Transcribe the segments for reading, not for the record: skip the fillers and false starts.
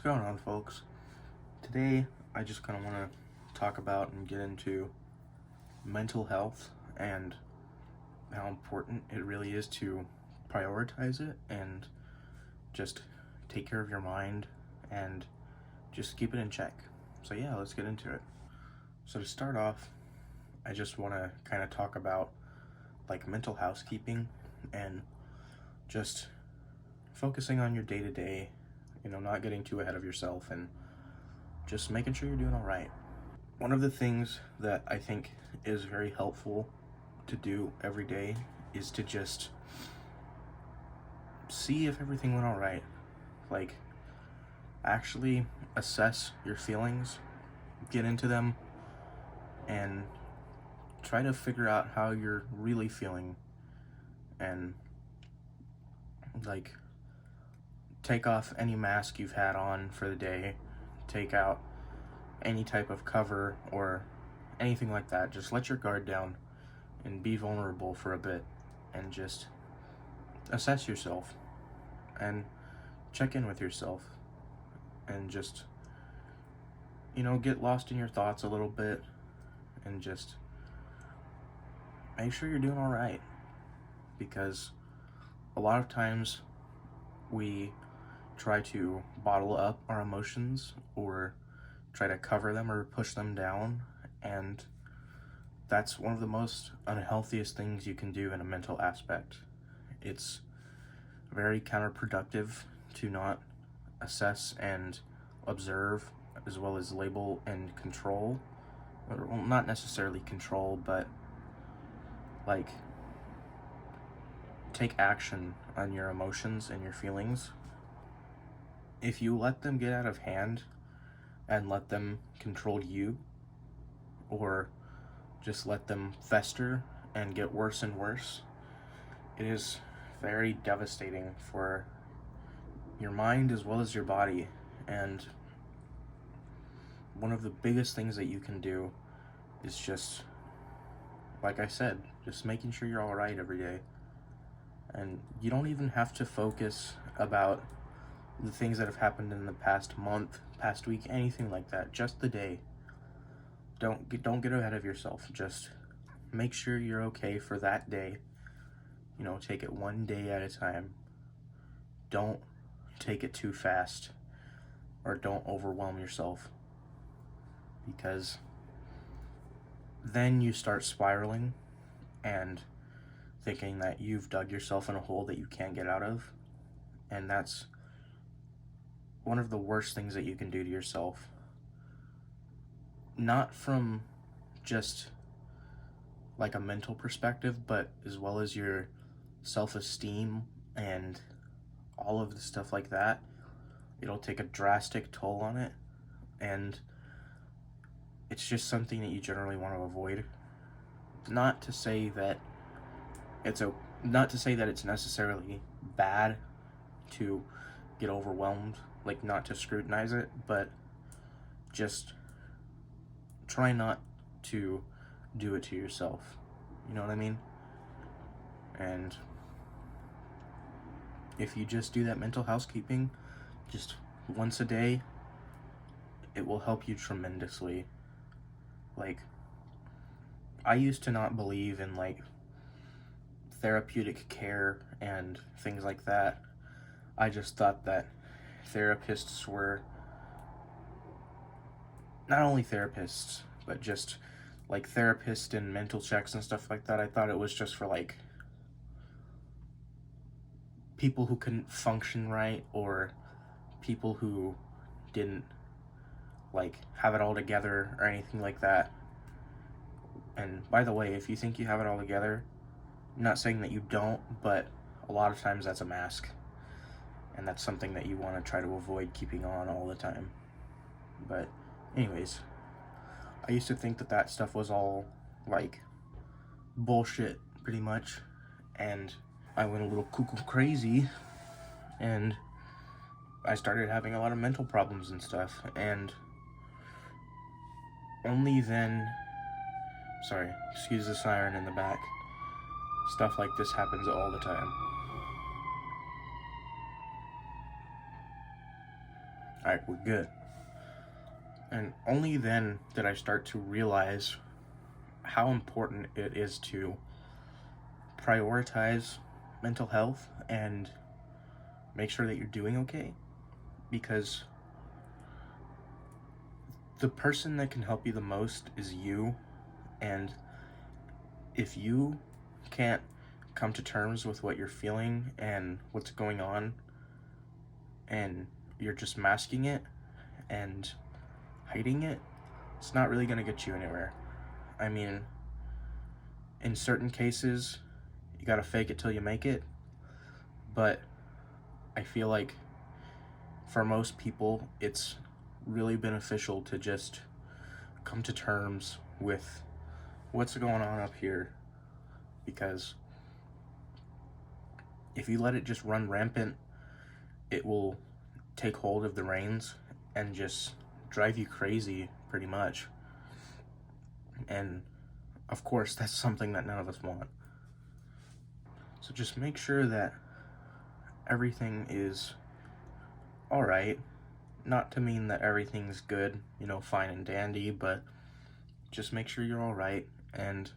What's going on, folks? Today, I just kind of want to talk about and get into mental health and how important it really is to prioritize it and just take care of your mind and just keep it in check. So yeah, let's get into it. So to start off, I just want to kind of talk about like mental housekeeping and just focusing on your day-to-day, not getting too ahead of yourself and just making sure you're doing all right. One of the things that I think is very helpful to do every day is to just see if everything went all right. Like, actually assess your feelings, get into them, and try to figure out how you're really feeling, and like take off any mask you've had on for the day, take out any type of cover or anything like that. Just let your guard down and be vulnerable for a bit and just assess yourself and check in with yourself and just get lost in your thoughts a little bit and just make sure you're doing all right, because a lot of times we try to bottle up our emotions or try to cover them or push them down, and that's one of the most unhealthiest things you can do in a mental aspect. It's very counterproductive to not assess and observe, as well as label and control, or well, not necessarily control, but like take action on your emotions and your feelings. If you let them get out of hand and let them control you, or just let them fester and get worse and worse, it is very devastating for your mind as well as your body. And one of the biggest things that you can do is just, like I said, just making sure you're all right every day. And you don't even have to focus about the things that have happened in the past month, past week, anything like that. Just the day. Don't get ahead of yourself. Just make sure you're okay for that day. Take it one day at a time. Don't take it too fast, or don't overwhelm yourself, because then you start spiraling and thinking that you've dug yourself in a hole that you can't get out of. And that's one of the worst things that you can do to yourself. Not from just like a mental perspective, but as well as your self-esteem and all of the stuff like that. It'll take a drastic toll on it, and it's just something that you generally want to avoid. Not to say that it's necessarily bad to get overwhelmed, like not to scrutinize it, but just try not to do it to yourself. You know what I mean? And if you just do that mental housekeeping just once a day, it will help you tremendously. Like, I used to not believe in like therapeutic care and things like that. I just thought that therapists were not only therapists, but just like therapists and mental checks and stuff like that. I thought it was just for like people who couldn't function right, or people who didn't like have it all together or anything like that. And by the way, if you think you have it all together, I'm not saying that you don't, but a lot of times that's a mask, and that's something that you want to try to avoid keeping on all the time. But anyways, I used to think that stuff was all like bullshit pretty much, and I went a little cuckoo crazy and I started having a lot of mental problems and stuff. And only then, sorry, excuse the siren in the back, stuff like this happens all the time. Alright, we're good. And only then did I start to realize how important it is to prioritize mental health and make sure that you're doing okay. Because the person that can help you the most is you. And if you can't come to terms with what you're feeling and what's going on, and you're just masking it and hiding it, it's not really going to get you anywhere. I mean, in certain cases, you gotta fake it till you make it, but I feel like for most people, it's really beneficial to just come to terms with what's going on up here, because if you let it just run rampant, it will take hold of the reins and just drive you crazy, pretty much. And of course, that's something that none of us want. So just make sure that everything is alright. Not to mean that everything's good, fine and dandy, but just make sure you're alright. And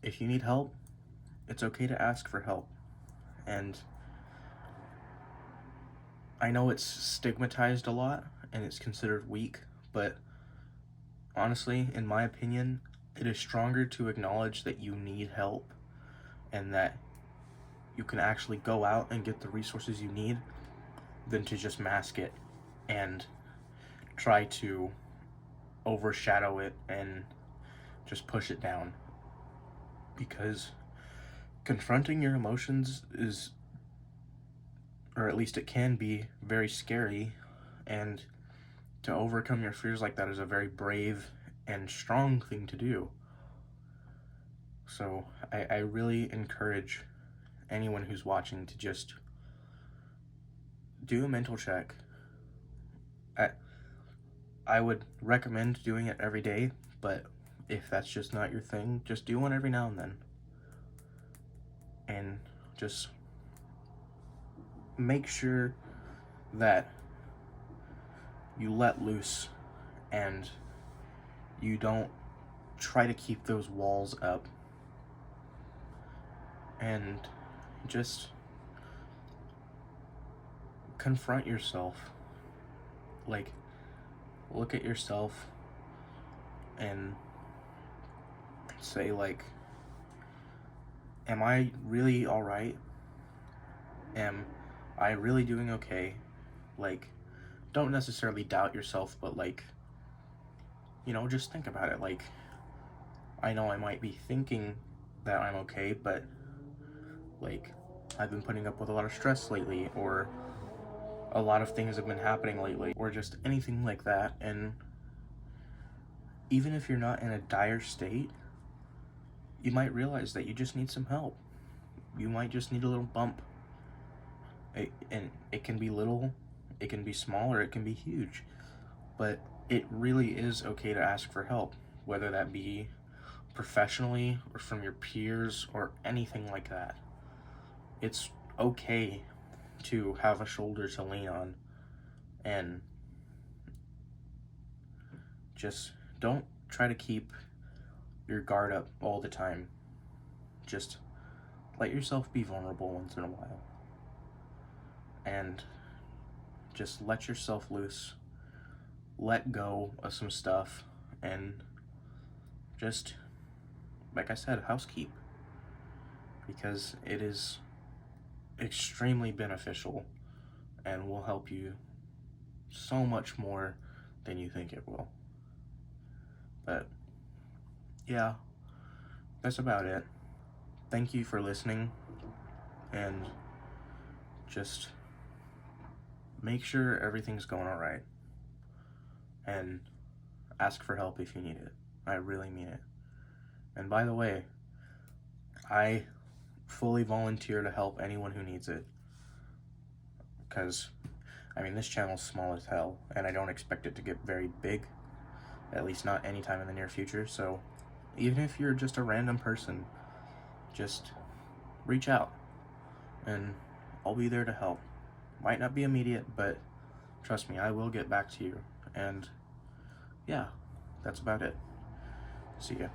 if you need help, it's okay to ask for help. And I know it's stigmatized a lot and it's considered weak, but honestly, in my opinion, it is stronger to acknowledge that you need help and that you can actually go out and get the resources you need than to just mask it and try to overshadow it and just push it down. Because confronting your emotions is, or at least it can be, very scary, and to overcome your fears like that is a very brave and strong thing to do. So I really encourage anyone who's watching to just do a mental check. I would recommend doing it every day, but if that's just not your thing, just do one every now and then. And just make sure that you let loose and you don't try to keep those walls up. And just confront yourself. Like, look at yourself and say, like, am I really alright? Am I really doing okay? Like, don't necessarily doubt yourself, but like, just think about it. Like, I know I might be thinking that I'm okay, but like, I've been putting up with a lot of stress lately, or a lot of things have been happening lately, or just anything like that. And even if you're not in a dire state, you might realize that you just need some help. You might just need a little bump. And it can be little, it can be small, or it can be huge. But it really is okay to ask for help, whether that be professionally or from your peers or anything like that. It's okay to have a shoulder to lean on, and just don't try to keep your guard up all the time. Just let yourself be vulnerable once in a while, and just let yourself loose, let go of some stuff, and just, like I said, housekeep, because it is extremely beneficial and will help you so much more than you think it will. But yeah, that's about it. Thank you for listening, and just make sure everything's going all right, and ask for help if you need it. I really mean it. And by the way, I fully volunteer to help anyone who needs it, because this channel's small as hell, and I don't expect it to get very big, at least not anytime in the near future. So even if you're just a random person, just reach out and I'll be there to help. Might not be immediate, but Trust me, I will get back to you. And yeah, that's about it. See ya.